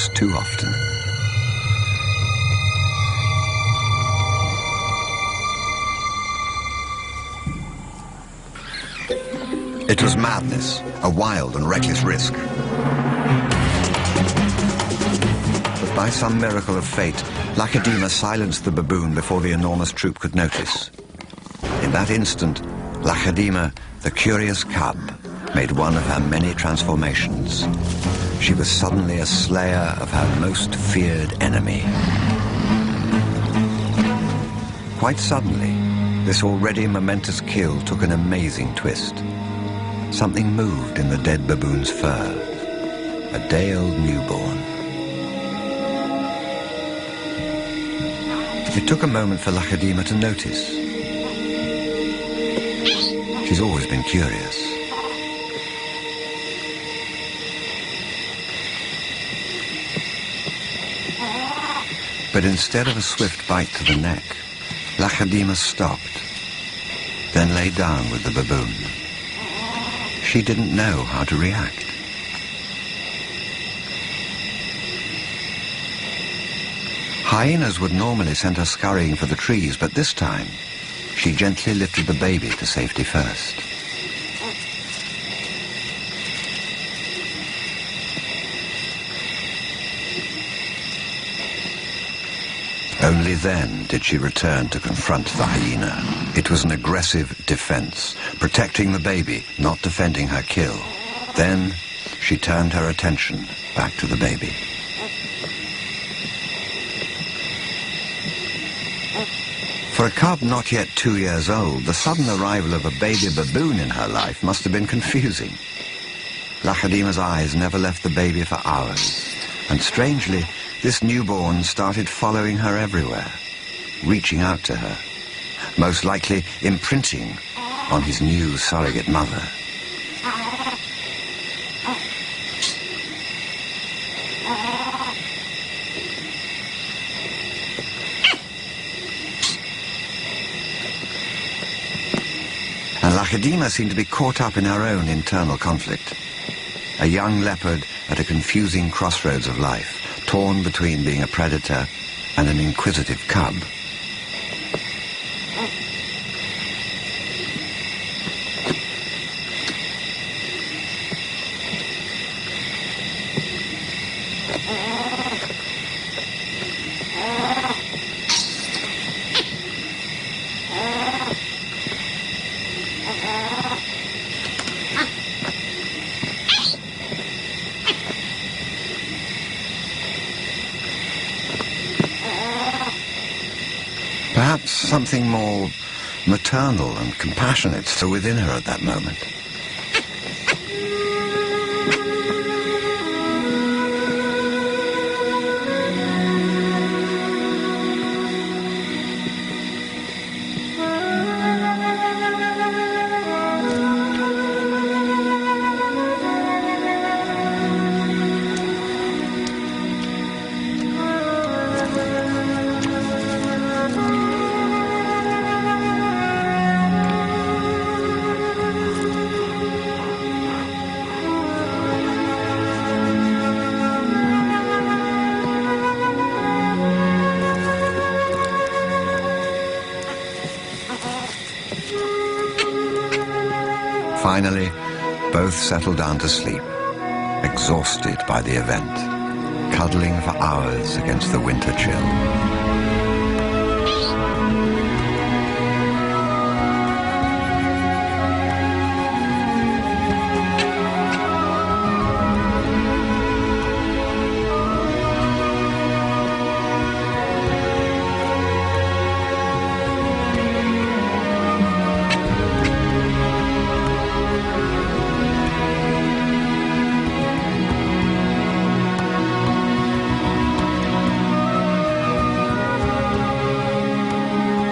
perhaps too often. It was madness, a wild and reckless risk. But by some miracle of fate, Lacedaemon silenced the baboon before the enormous troop could notice. In that instant, Lacedaemon, the curious cub, made one of her many transformations. She was suddenly a slayer of her most feared enemy. Quite suddenly, this already momentous kill took an amazing twist. Something moved in the dead baboon's fur. A day-old newborn. It took a moment for Lacedaemon to notice. She's always been curious. But instead of a swift bite to the neck, Lacedaemon stopped, then lay down with the baboon. She didn't know how to react. Hyenas would normally send her scurrying for the trees, but this time, she gently lifted the baby to safety first. Only then did she return to confront the hyena. It was an aggressive defense, protecting the baby, not defending her kill. Then she turned her attention back to the baby. For a cub not yet 2 years old, the sudden arrival of a baby baboon in her life must have been confusing. Lacedaemon's eyes never left the baby for hours, and strangely, this newborn started following her everywhere, reaching out to her, most likely imprinting on his new surrogate mother. And Lacedaemon seemed to be caught up in her own internal conflict. A young leopard at a confusing crossroads of life, torn between being a predator and an inquisitive cub. Perhaps something more maternal and compassionate still within her at that moment. Finally, both settled down to sleep, exhausted by the event, cuddling for hours against the winter chill.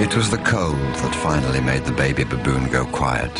It was the cold that finally made the baby baboon go quiet.